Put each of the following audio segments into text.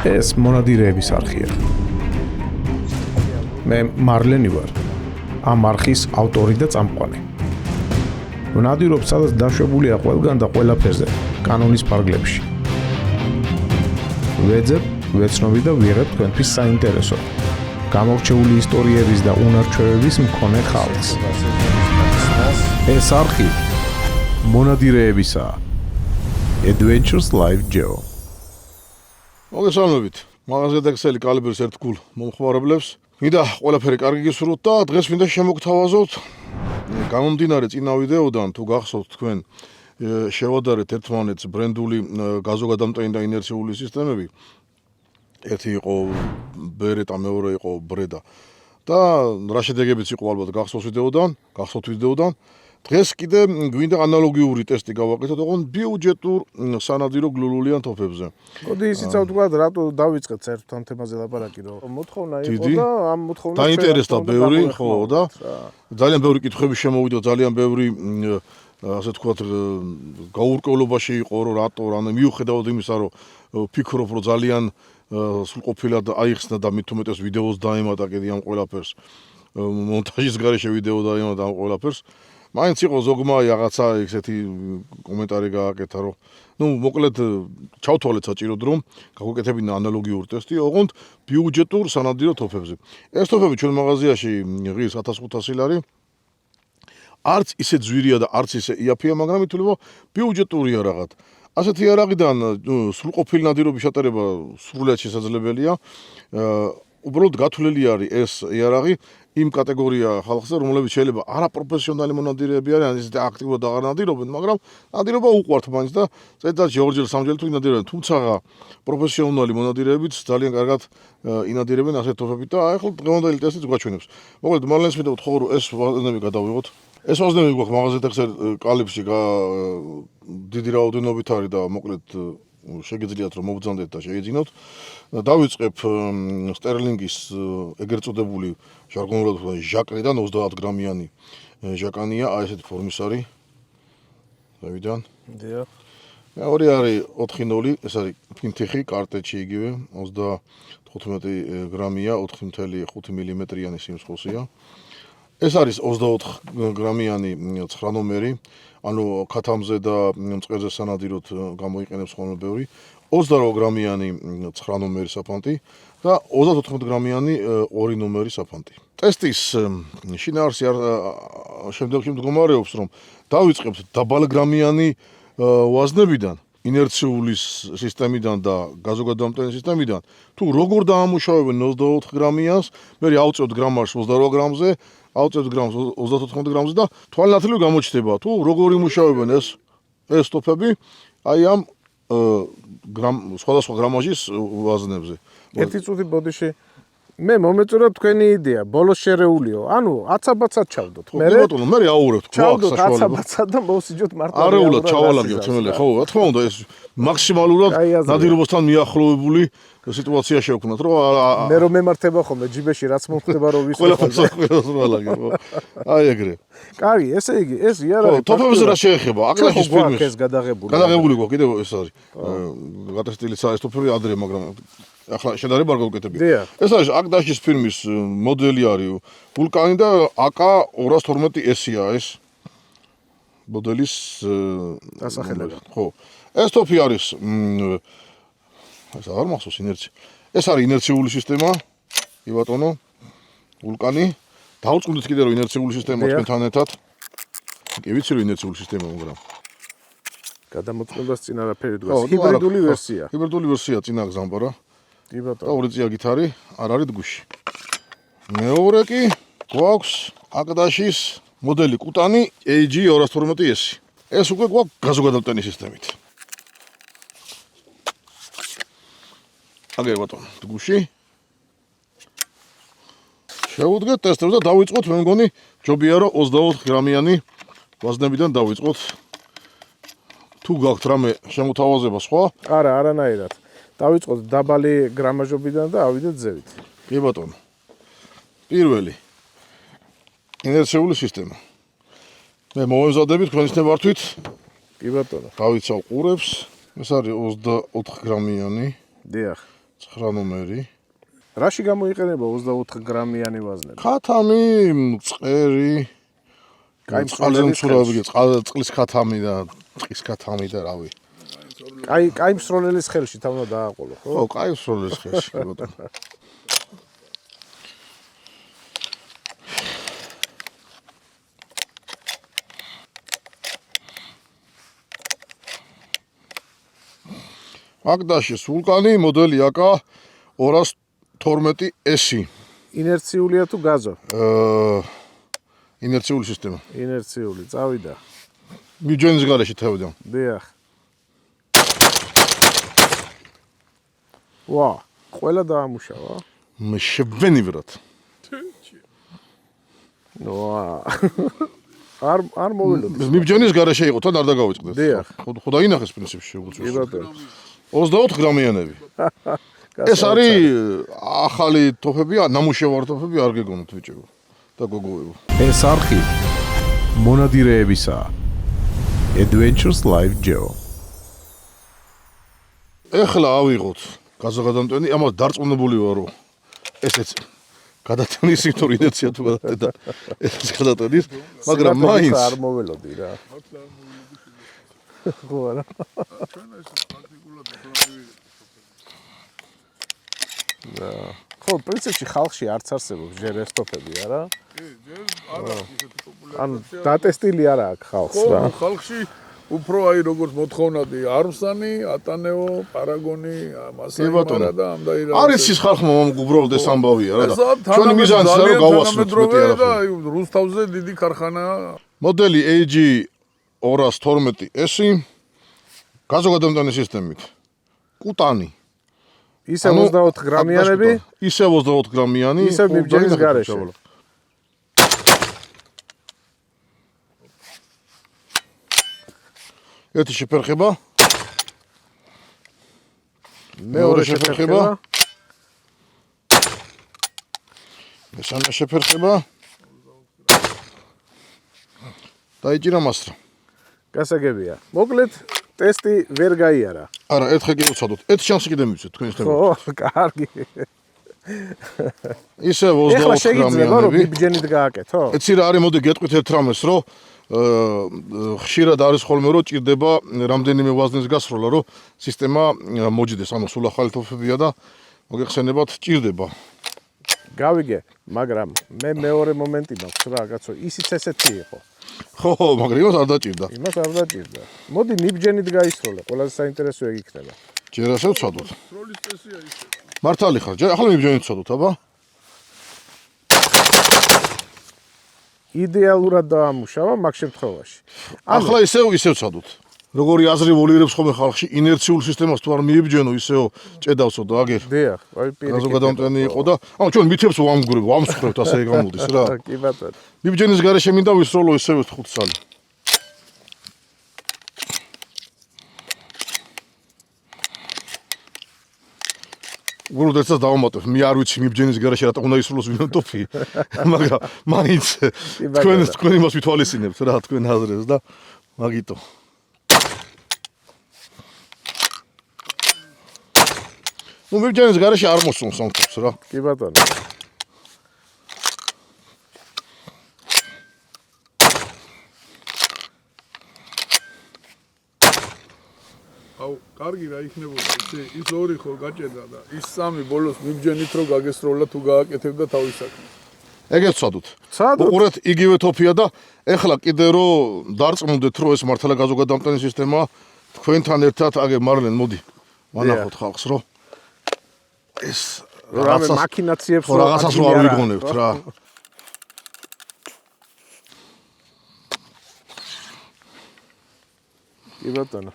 ეს მონადირეების არხია. მე მარლენი ვარ. ამ არხის ავტორი და წამყვანი. ვნადირობ, სადაც დაშვებულია ყველგან და ყველაფერზე, კანონის ფარგლებში. ვეძებ, ვეცნობი და ვიღებ თქვენთვის საინტერესო, გამორჩეული ისტორიების და უნარჩვევების მქონე ხალხს. ეს არხი მონადირეებისაა. Adventures Live Joe. მოგესალმებით. მაღაზია და ქსელი კალიბრის ერთგულ მომხმარებლებს. მინდა ყველაფერი კარგი გისურვოთ და დღეს მინდა შემოგთავაზოთ გამომდინარე წინა ვიდეოდან, თუ გახსოვთ თქვენ შევადარეთ ერთმანეთს ბრენდული გაზოგადამტანი და ინერციული სისტემები. ერთი იყო ბერეტა, მეორე იყო ბრედა. და რა შედეგებიც იყო ალბათ გახსოვთ ვიდეოდან. დღეს კიდე გვინდა ანალოგიური ტესტი გავაკეთოთ, ოღონდ ბიუჯეტურ სანადირო გლულულიან თოფებზე. მოდი ისიც ავთქვათ, რატო დავიწყეთ საერთოდ ამ თემაზე ლაპარაკი, რომ მოთხოვნა იყო და ამ მოთხოვნას დაინტერესდა ბევრი, ხო და ძალიან ბევრი კითხვები შემოვიდა, ძალიან ბევრი ასე თქვათ გაურკვევლობაში იყო, რომ რატო, მიუხედავად იმისა, რომ ფიქრობ, რომ ძალიან სრულყოფილად აიხსნა და მით უმეტეს ვიდეოს დაემატა კიდე ამ ყველაფერს. მონტაჟის გარეშე ვიდეო დაემატა ამ ყველაფერს. მაინც იყო ზოგმა რაღაცა ესეთი კომენტარი გააკეთა, რომ მოკლედ ჩავთვალეთ საჭიროდ, რომ გაგვეკეთებინა ანალოგიური ტესტი, ოღონდ ბიუჯეტურ სანადირო თოფებზე. ეს თოფები ჩვენ მაღაზიაში ღირს 1500 ლარი. არც ისე ძვირია და არც ისე იაფია, მაგრამ ითვლება ბიუჯეტურია რაღაც. ასეთი იარაღიდან სრულყოფილი ნადირობის შეტარება სრულად შესაძლებელია. უბრალოდ გათვლილი არის ეს იარაღი იმ კატეგორია ხალხზე, რომლებიც შეიძლება არაპროფესიონალი მონადირეები არიან, ისეთი აქტიურად აღარ ნადირობენ, მაგრამ ნადირობა უყვართ მაინც და წელიწადში 2-ჯერ 3-ჯერ თუ ინადირებენ, თუმცა პროფესიონალი მონადირეებიც ძალიან კარგად ინადირებენ ასეთ თოფებით და ახლა დღევანდელი ტესტიც გვაჩვენებს. მოკლედ მალენს მინდა ვთქვა, რომ ეს ვაზნები გადავიღოთ. ეს ვაზნები გვაქვს მაღაზია კალიბში დიდი რაოდენობით არის და მოკლედ შეგიძლიათ რომ მოგძანდეთ და შეიძინოთ. დავიწყებ სტერლინგის ეგრეთ წოდებული ჟარგონულად ჟაკნიდან 30 გრამიანი ჟაკანია, აი ესეთი ფორმის არის. დავიდან. დიახ. მეორე არის 4.0, ეს არის ფინთიხი, კარტეჩი იგივე 35 გრამია, 4.5 მმ-იანი სიმსხოლსია. ეს არის 24 გრამიანი 9 ნომერი, ანუ ქათამზე და მწყერზე სანადიროთ გამოიყენებს ხოლმე ბევრი. 28 გრამიანი 9 ნომერი საფანტი და 34 გრამიანი 2 ნომერი საფანტი. ტესტის შინაარსი შემდეგში მდგომარეობს, რომ დავიწყებთ დაბალგრამიანი ვაზნებიდან, ინერციული სისტემიდან და გაზოგადამტანი სისტემიდან. თუ როგორ დაამუშავებენ 24 გრამიანს, მე ავწევთ გრამარს 28 გრამზე, ავწევთ გრამს 34 გრამზე და თვალნათლივ გამოჩნდება, თუ როგორ იმუშავებენ ეს ტოფები, აი ამ სხვადასხვა გრამაჟის ვაზნებზე. ერთი წუთი ბოდიში მე მომეწურა თქვენი იდეა, ბოლოს შერეულიო. ანუ აცაბაცად ჩავდოთ. მე ბატონო, მე აურევთ ჩავდოთ აცაბაცად და მოვსიჯოთ მარტო. არეულად ჩავალაგებთ თემელი, ხო, რა თქმა უნდა, ეს მაქსიმალურად ნადირობასთან მიახლოებული სიტუაცია შევქნათ, რომ მე რომ მემართება ხოლმე ჯიბეში რაც მომხდება რომ ყველაფერს ვალაგებ, ხო. აი ეგრე. კარგი, ესე იგი, ეს იარაღი თოფებზე რა შეეხება? აკრაშის ფილმის ეს გადაღებული გვაქვს, კიდევ ეს არის. გატესტილიც არის თოფები ადრე, მაგრამ ახლა შედარება არ გავუკეთებია. ეს არის აკდაშის ფილმის მოდელი არის ვულკანი და AK-212S-ია ეს მოდელის დასახელება. ხო. ეს თოფი არის ეს არ მახსოვს ინერცია. ეს არის ინერციული სისტემა, კი ბატონო, ვულკანი. დავუწყდით კიდე რომ ინერციული სისტემა თქვენთან ერთად. კი ვიცი რომ ინერციული სისტემა, მაგრამ გადამოწყებას წინ არაფერი დგას. ჰიბრიდული ვერსია. ჰიბრიდული ვერსია წინა გზამბარა. კი ბატონო. და 2 წია გითარი არ არის დგუში. მეორე კი გვაქვს აკდაშის მოდელი კუტანი AG-212S. ეს უკვე გვაქვს გაზოგადამტანი სისტემით. აგერ ბატონო, დგუში. შევუდგეთ ტესტებს და დავიწყოთ, მე მგონი ჯობია რომ 24 გრამიანი ვაზნებიდან დავიწყოთ. თუ გაქვთ რამე შემოთავაზება სხვა? არა, არანაირად. დავიწყოთ დაბალი გრამაჟობიდან და ავიდეთ ზევით. კი ბატონო. პირველი ინერციული სისტემა. მე მოვემზადებით თქვენის ნებართვით. კი ბატონო. დავიცავ ყურებს. ეს არის 24 გრამიანი. დიახ. 9 ნომერი. რაში გამოიყენება 24 გრამიანი ვაზნები? ქათამი, მწყერი, წყალზე მცურავი, წყლის ქათამი და ტყის ქათამი და რავი. კაი მსროლელის ხელში თავნა დააყოლო, ხო? ხო, კაი მსროლელის ხელში, ბატონო. აგდაშის ვულკანი მოდელი აკა 212S. ინერციული თუ გაზო? ინერციული სისტემა. ინერციული, წავიდა. მიბჯენის გარეშე თავიდან. დიახ. ვა, ყველა დაამუშავა. მე შევენივრად. ვა. არ მოველოდი. მიბჯენის გარეშე იყო, თან არ დაგავიწყდეთ. დიახ. ხო დაინახეს პრინციპში შეგვიძლია. კი ბატონო. 24 გრამიანები. ეს არის ახალი თოფები, ნამუშევარი თოფები არ გეგონოთ ბიჭებო და გოგოებო. ეს არხი მონადირეებისა Adventures Live Geo. ეხლა ავიღოთ გაზოგადამტვენი, ამას დარწმუნებული ვარ, რომ ესეც გადატანის ინტორინაცია თუ გადატანა. ეს გადატანის, მაგრამ მაინც არ მოველოდი რა. ხო არა. ხო, პრინციპში ხალხში არც არსებობს ჯერ ეს ტოფები, არა? კი, ჯერ არ აქვს ისეთი პოპულარული. ანუ დატესტილი არა აქვს ხალხს რა. ხო, ხალხში უფრო აი როგორც მოთხოვნადი არმსანი, ატანეო, პარაგონი, მასაიმარა და ამ და ირა. არის ის ხალხმა უბრალოდ ეს ამბავია რა და ჩვენი მიზანია რომ გავასწროთ მეტი და არაფერი. რუსთავზე დიდი ქარხანაა. მოდელი AG 212S გაზოგადამტვენი სისტემით. კუტანი. ისე 24 გრამიანები, ისე 24 გრამიანი. ისე მიბჯენის გარეშე. ერთი შეფერხება. მეორე შეფერხება. მესამე შეფერხება. დაიჭირა მასრა. გასაგებია. მოკლედ ტესტი ვერ გაიარა. არა, ერთხელ კიდევ ვცადოთ. ერთ შანსი კიდევ მივცეთ თქვენ ისე. ხო, კარგი. ისე ეხლა 24 შეიძლება რომ გრამიანები. მიბჯენით გააკეთო? ეცი რა არის, მოდი გეტყვით ერთ რამეს, რომ ხშირად არის ხოლმე რომ ჭირდება რამდენიმე ვაზნის გასროლა, რომ სისტემა მოჯდეს, ანუ სულ ახალი თოფებია და მოგეხსენებათ ჭირდება. გავიგე, მაგრამ მე მეორე მომენტი მაქვს რა, კაცო, ისიც ესეთი იყო. ხო, მაგრამ იმას არ დაჭირდა. იმას არ დაჭირდა. მოდი მიბჯენით გაისროლე, ყველაზე საინტერესო ეგ იქნება. ჯერ ასე ვცადოთ. სროლის წესია ისე. მართალი ხარ, ჯერ ახლა მიბჯენით ვცადოთ, აბა. იდეალურად დაამუშავა მაგ შემთხვევაში. ახლა ისევ ვცადოთ. როგორი აზრი ვოლიერებს ხოლმე ხალხში, ინერციულ სისტემას თუ არ მიებჯენო, ისევ ჭედავსო და აგერ. დიახ, აი პირიქით. გაზოგადამტვენი იყო და ანუ ჩვენ მითებს ვამსხვრევთ, ასე გამოდის რა. კი ბატონო. მიბჯენის გარეშე მინდა ვისროლო ისევ 5 წალი. უბრალოდ ერთსაც დავამატებ, მე არ ვიცი მიბჯენის გარეშე რატომ უნდა ისროლოს ვინმე ტოფი, მაგრამ მაინც თქვენ იმას ვითვალისწინებთ რა, თქვენ აზრებს და მაგიტო. ნუ მიბჯენის გარეშე არ მოსწონს ამ ტოფს რა. კი ბატონო. აუ, კარგი რა იქნებოდა ისე, ის ორი ხო გაჭედა და ის სამი ბოლოს მიბჯენით რომ გაგესროლა თუ გააკეთებდა თავის საქმეს. ეგეც ვცადოთ. ვცადოთ. უყურეთ, იგივე თოფია და ეხლა კიდე რომ დარწმუნდეთ რომ ეს მართლა გაზოგადამტვენი სისტემაა, თქვენთან ერთად აგე მარლენ მოდი. ვანახოთ ხალხს რომ ეს რამე მაქინაციებს რაღაცას რო არ ვიგონებთ რა. კი ბატონო.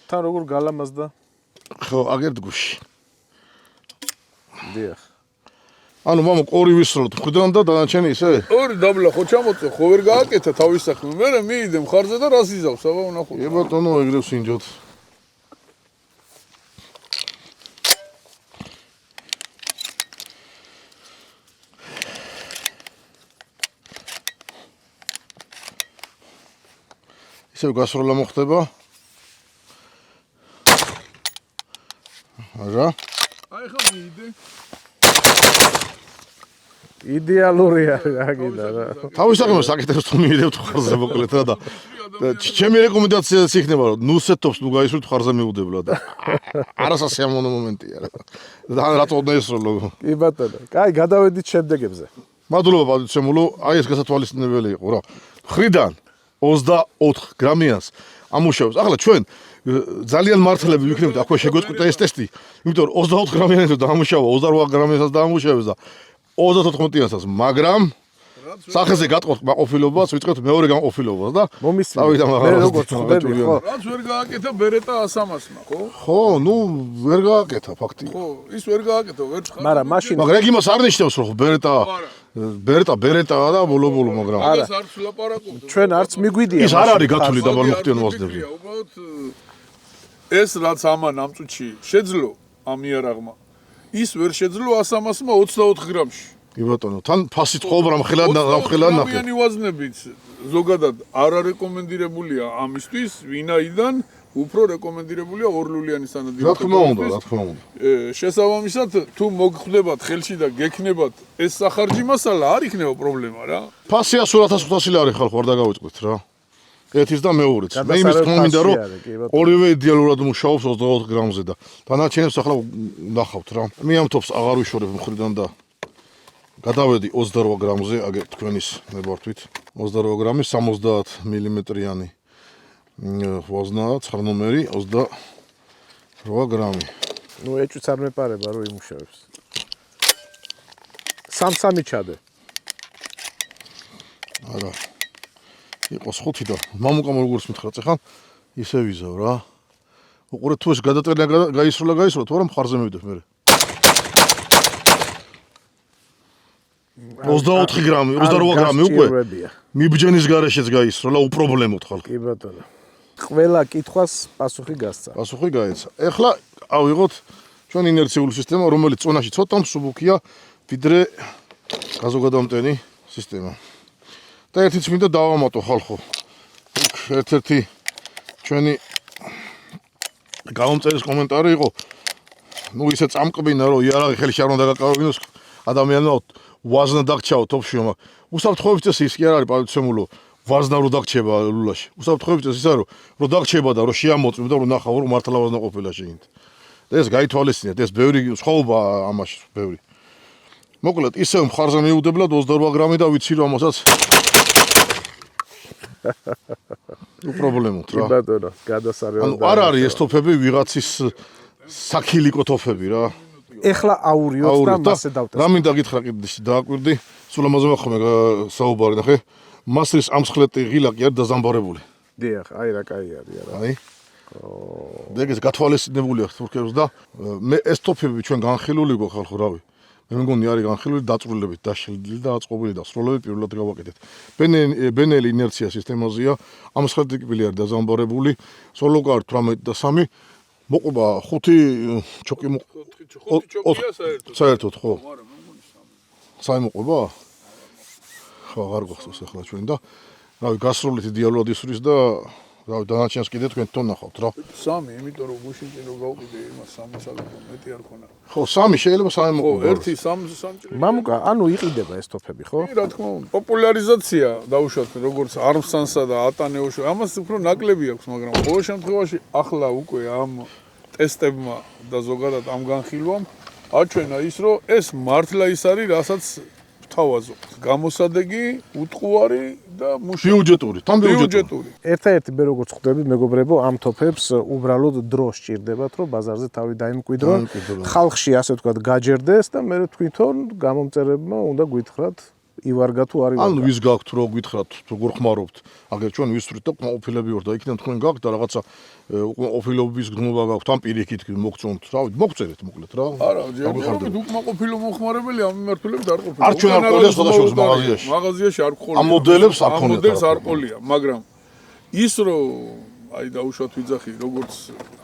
თან როგორ გალამაზდა? ხო, აგერ დგუში. დიახ. ანუ მამა ყორი ვისროლოთ მხრიდან და დანარჩენი ისე? ორი დაბლა ხო ჩამოწე, ხო ვერ გააკეთა თავის საქმე. მე მიიდე მხარზე და რას იზავს, აბა ვნახოთ. ე ბატონო, ეგრევ სინჯოთ. ისევ გასროლა მოხდება. არა. აი ხა მიიდე. იდეალურია გაგიდა რა. თავის საკითხს საკითხებს თუ მივიდევთ ხარზე მოკლედ რა და ჩემი რეკომენდაციაც იქნება რომ ნუსეთობს ნუ გაისურვეთ ხარზე მიუდებლო და არასასიამოვნო მომენტია რა. და რატო უნდა ესროლო. კი ბატონო. კაი, გადავედით შემდეგებზე. მადლობა პატიცემულო, აი ეს გასათვალისწინებელი იყო რა. ხრიდან 24 გრამიანს ამუშავებს. ახლა ჩვენ ძალიან მართლები ვიქნებით აქვე შეგვეწყვიტა ეს ტესტი, იმიტომ რომ 24 გრამიანსაც დაამუშავა, 28 გრამიანსაც დაამუშავებს და 34-იანსაც, მაგრამ სახეზე გატყობთ მაყოფილობას, ვიწყებთ მეორე განყოფილებას და მომისმინე. მე როგორც ხვდები, ხო? რაც ვერ გააკეთა ბერეტა 100-მა, ხო? ხო, ნუ ვერ გააკეთა ფაქტია. ხო, ის ვერ გააკეთა, ვერ ცხარ. მაგრამ მაშინ მაგრამ ეგ იმას არ ნიშნავს რომ ბერეტაა და ბოლო, მაგრამ არა. არც ვლაპარაკობთ. ჩვენ არც მიგვიდია. ის არ არის გათვლილი დაბალმოხტიანობაზე. უბრალოდ ეს რაც ამან ამ წუთში შეძლო ამ იარაღმა, ის ვერ შეძლო 100-მა 24 გრამში. კი ბატონო, თან ფასით ყობა რამხელა ნახე. ამიანი ვაზნებით ზოგადად არ არეკომენდირებულია ამისთვის, ვინაიდან უფრო რეკომენდირებულია ორლულიანი სანადირო. რა თქმა უნდა. შესაბამისად, თუ მოგხვდებათ ხელში და გექნებათ ეს სახარჯი მასალა, არ იქნება პრობლემა რა. ფასი 100-1500 ლარი ხალხო არ დაგავიწყდეთ რა. ერთის და მეორეც. მე იმის თქმა მინდა რომ ორივე იდეალურად მუშაობს 24 გრამზე და დანარჩენებს ახლა ნახავთ რა. მე ამ თოფს აღარ ვიშორებ მხრიდან და გადავედი 28 გრამზე, აგერ თქვენის ნებართვით. 28 გრამი 70 მმ-იანი ვაზნაა, 9 ნომერი 28 გრამი. ნუ ეჭვიც არ მეპარება რომ იმუშავებს. 3 ჩადე. არა. იყოს 5 და მამუკამ როგორც მითხრათ ახლა ისე ვიზავ რა. უყურეთ თუ ეს გადაწერა გაისროლა თუ არა მხარზე მივიდეთ მე. 24 გრამი, 28 გრამი უკვე მიბჯენის გარეშეც გაისროლა უპრობლემოდ ხალხი. კი ბატონო. ყველა კითხვას პასუხი გასცა. პასუხი გაეცა. ეხლა ავიღოთ ჩვენ ინერციული სისტემა, რომელიც წონაში ცოტა მსუბუქია ვიდრე გაზოგადამტენი სისტემა. და ერთიც მინდა დავამატო ხალხო. ერთ-ერთი ჩვენი გამომწერის კომენტარი იყო, ნუ ისე წამკბინა რომ იარაღი ხელში არ უნდა გაკავებინოს ადამიანმა ვაზნა დაგჭაო თოფში, მაგრამ უსაფრთხოების წესი ის კი არ არის პატიცემულო, ვაზნა რო დაგჭება ლულაში. უსაფრთხოების წესი ის არის რომ დაგჭება და რომ შეამოწმო და რომ ნახავ რომ მართლა ვაზნა ყოფილა შეგინთ. და ეს გაითვალისწინეთ, ეს ბევრი სხვაობა ამაში, ბევრი. მოკლედ ისევ მხარზე მიუდებლად 28 გრამი და ვიცი რომ ამასაც უპრობლემოდ რა. კი ბატონო, გადასარევად. ანუ არ არის ეს თოფები ვიღაცის საქილიკო თოფები რა. ეხლა აურიოთ და მასე დავტესტ. რა მინდა გითხრა კიდეში დააკვირდი, სულ ამაზე ვახმე საუბარი ნახე. მასრის ამსხლეტი ღილაკი არ დაზამბარებული. დიახ, აი რა კაი არის რა. აი. ეგ გათვალისწინებულია თურქებს და მე ეს თოფები ჩვენ განხილული გვაქვს ხალხო, რავი. მე მგონი არის განხილული დაწვრილებით, დაშლილი და აწყობილი და სროლებით პირველად გავაკეთეთ. ბენელი ინერცია სისტემაზეა, ამსხლეტი არის დაზამბარებული, სოლოკარ 18 და 3 მოყვება 5 ჩოკი საერთოდ ხო? საი მოყვება? ხო, აღარ გახსოვს ახლა ჩვენ და რავი გასროლით იდეალურად ისვრის და რავი დანარჩენს კიდე თქვენ თვითონ ნახავთ რა. 3, იმიტომ რომ გუშინ წინ რო გავყიდე იმას 3-სად მეტი არ ქონა. ხო, 3 შეიძლება 3 მოყვება. 1 3 მამუკა, ანუ იყიდება ეს თოფები, ხო? კი, რა თქმა უნდა. პოპულარიზაცია დაუშვათ როგორც არმსანსა და ატანეუშო. ამას უფრო ნაკლები აქვს, მაგრამ ყოველ შემთხვევაში ახლა უკვე ამ ტესტებმა და ზოგადად ამ განხილვამ აჩვენა ის, რომ ეს მართლა ის არის, რასაც ვთავაზობთ. გამოსადეგი, უტყუარი და ბიუჯეტური, თან ბიუჯეტური. ერთ-ერთი მე როგორც ხვდები, მეგობრებო, ამ თოფებს უბრალოდ დრო სჭირდებათ, რომ ბაზარზე თავი დაიმკვიდრონ, ხალხში ასე ვთქვათ გაჯერდეს და მე თვითონ გამომწერებმა უნდა გითხრათ ივარგა თუ არის. ანუ ვის გაქვთ რო გითხრათ, თუ გურხმარობთ, აგერ ჩვენ ვისვრით და ყოფილები ვარ და იქიდან თქვენ გაქვთ და რაღაცა ყოფილობის გზნობა გაქვთ, ამ პირიქით მოგწონთ, რავი, მოგწერეთ მოკლედ რა. არა, ჯერჯერობით უკმაყოფილო მოხმარებელი ამ მიმართულებით არ ყოფილა. არ ჩვენ არ ყოლია სხვადასხვა მაღაზიაში. მაღაზიაში არ ყოლია. ამ მოდელებს არ ქონია. მოდელს არ ყოლია, მაგრამ ის რომ აი დაუშვათ ვიძახი, როგორც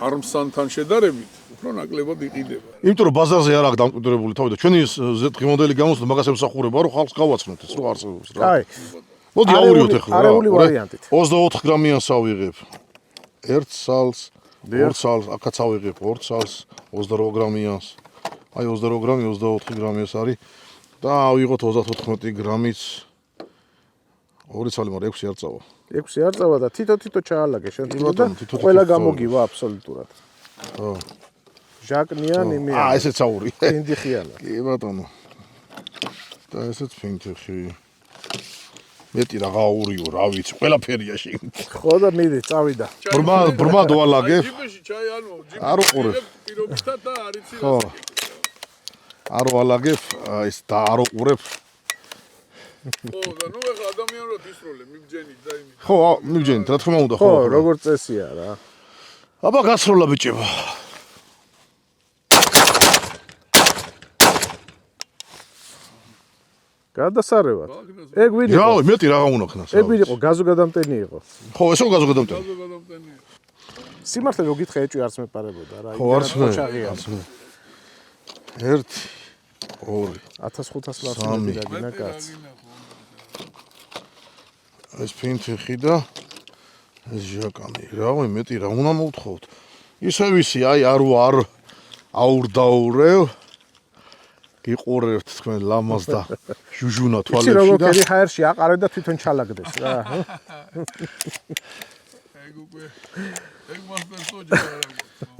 არმსანთან შედარებით უფრო ნაკლებად იყიდება. იმიტომ რომ ბაზარზე არ აქვს დამკვიდრებული თავი და ჩვენი Z მოდელი გამოსვლა მაგას ემსახურება რომ ხალხს გავაცნოთ ეს რო არსებობს რა. აი. მოდი აურიოთ ახლა რა. არეული ვარიანტით. 24 გრამიანს ავიღებ. 1 სალს, 2 სალს, აქაც ავიღებ 2 სალს, 28 გრამიანს. აი 28 გრამი, 24 გრამი ეს არის და ავიღოთ 34 გრამიც. ორი ცალი, მაგრამ 6 არ წავა. 6 არ წავა და თითო ჩაალაგე შენ და ყველა გამოგივა აბსოლუტურად. ხო. ჟაკნიან იმიან. ესეც აური. ფინდიხიანა. კი ბატონო. და ესეც ფინდიხი. მეტი რაღა აურიო, რა ვიცი, ყველაფერია შენ. ხო და მიდი, წავიდა. ბრმა დოალაგებ. ჯიპში ჩაი ანუ არ უყურებ. პირობითად და არ იცი ხო. არ ვალაგებ, ეს და არ უყურებ. ხო და ნუ ეხლა ადამიანურად ისროლე მიბჯენით და იმით. ხო, მიბჯენით, რა თქმა უნდა, ხო, ხო. როგორც წესია რა. აბა გასროლა ბიჭებო. გადასარევად. ეგ ვინ იყო? რავი, მეტი რაღა უნდა ხნას. ეგ ვინ იყო? გაზოგადამტენი იყო. ხო, ესო გაზოგადამტენი. გადამტენია. სიმართლე რო გითხრა ეჭვი არც მეპარებოდა რა. ხო, არც მე. 1 2 1500 ლარი დაგინა კაც. ეს ფინთიხი და ეს ჟაკანი. რავი, მეტი რა უნდა მოვთხოვთ. ისე ვისი, აი არ აურდაურევ. გიყურებთ თქვენ ლამაზ და ჟუჟუნა იცი თვალებში როგორ და კერი ჰაერში აყარე და თვითონ ჩალაგდეს რა. ეგ უკვე ეგ მასტერ სოჯა რა.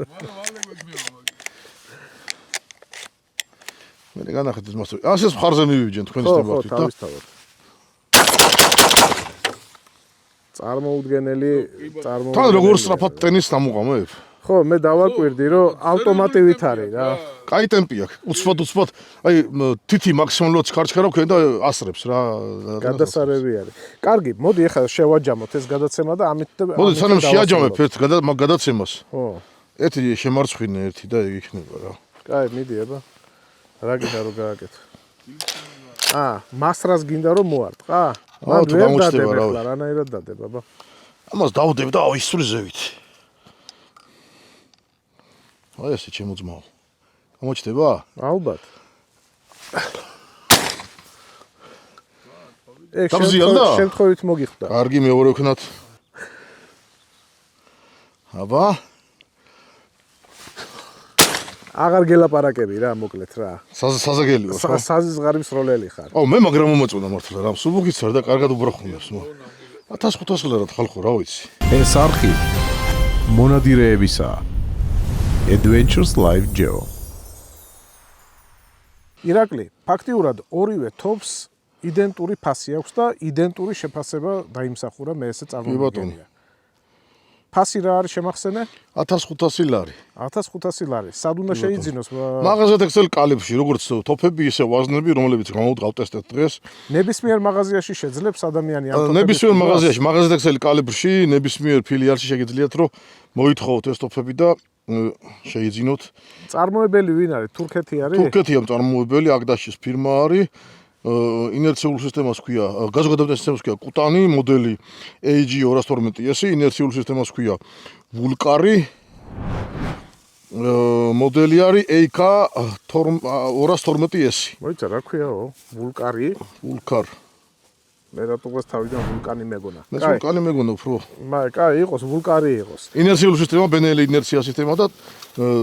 მაგრამ ვალე გვექნება მაგ. მე განახეთ ეს მასტერი. ასეს მხარზე მივიჯენ თქვენ ხო, სტემართით და თავისთავად. წარმოუდგენელი თან როგორ სწრაფად ტენის დამუყამებ? ხო, მე დავაკვირდი რომ ავტომატივით არის რა. კაი ტემპი აქვს. უცბად. აი თითი მაქსიმალურად ქარჩქარა ვქენ და ასრებს რა. გადასარევი არის. კარგი, მოდი ახლა შევაჯამოთ ეს გადაცემა და ამით მოდი სანამ შეაჯამებ ერთ გადაცემას. ხო. ერთი შემარცხინე ერთი და ეგ იქნება რა. კაი, მიდი აბა. რა გინდა რომ გააკეთო? მასრას გინდა რომ მოარტყა? მან თუ ვერ გამოჩნდება, დადებ რა ახლა, რანაირად დადებ აბა. ამას დავდებ და ავისწრი ზევით. აი ესე ჩემო ძმაო. გამოჩნდება? ალბათ. შემთხვევით მოგიხდა. კარგი, მეორე ვქნათ. აბა. აღარ გელაპარაკები რა, მოკლედ რა. საზაგელიო ხო? საზღარი მსროლელი ხარ. აუ მე მაგრამ მომაწონა მართლა რა. სუბუქიც არ და კარგად უბრახუნებს მო. 1500 ლარად ხალხო რა ვიცი. ეს არხი მონადირეებისა. Adventures Live Geo. ირაკლი, ფაქტიურად ორივე თოფს იდენტური ფასი აქვს და იდენტური შეფასება დაიმსახურა მე ესე წარმოვიდგენია. ფასი რა არის შემახსენე? 1500 ლარი. 1500 ლარი. სად უნდა შეიძინოს? მაღაზიად ექსელ კალიფში, როგორც თოფები, ისე ვაზნები, რომლებიც გამოვტესტეთ დღეს. ნებისმიერ მაღაზიაში შეძლებს ადამიანი ამ თოფების. ნებისმიერ მაღაზიაში, მაღაზიად ექსელ კალიფში, ნებისმიერ ფილიალში შეგიძლიათ რომ მოითხოვოთ ეს თოფები და შეიძინოთ. წარმოებელი ვინ არის? თურქეთი არის? თურქეთია მწარმოებელი, აგდაშის ფირმა არის. ინერციულ სისტემას ქვია, გაზოგადებრივ სისტემას ქვია კუტანი, მოდელი AG212S, ინერციულ სისტემას ქვია ვულკარი. მოდელი არის AK212S. მოიცა რა ქვიაო? ვულკარი? ვულკარ. მე რატომ თავიდან ვულკანი მეგონა? მე ვულკანი მეგონა უფრო. კაი, იყოს ვულკარი იყოს. ინერციულ სისტემა, ბენელი ინერცია სისტემა და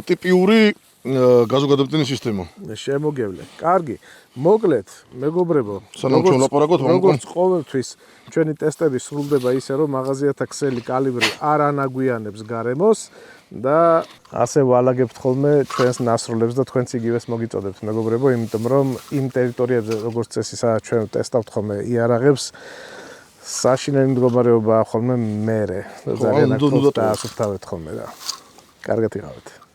ტიპიური გაზოგადებრივი სისტემა. შემოგევლე. კარგი. მოკლედ, მეგობრებო, როგორც ყოველთვის ჩვენი ტესტები სრულდება ისე, რომ მაღაზიათა ქსელი კალიბრი არ ანაგვიანებს გარემოს და ასე ვალაგებთ ხოლმე ჩვენს ნასროლებს და თქვენც იგივეს მოგიწოდებთ, მეგობრებო, იმიტომ რომ იმ ტერიტორიებზე, როგორც წესი, სადაც ჩვენ ტესტავთ ხოლმე იარაღებს, საშინელი მდგომარეობაა ხოლმე მერე. ძალიან აქ დაასუფთავეთ ხოლმე რა. კარგად იყავით.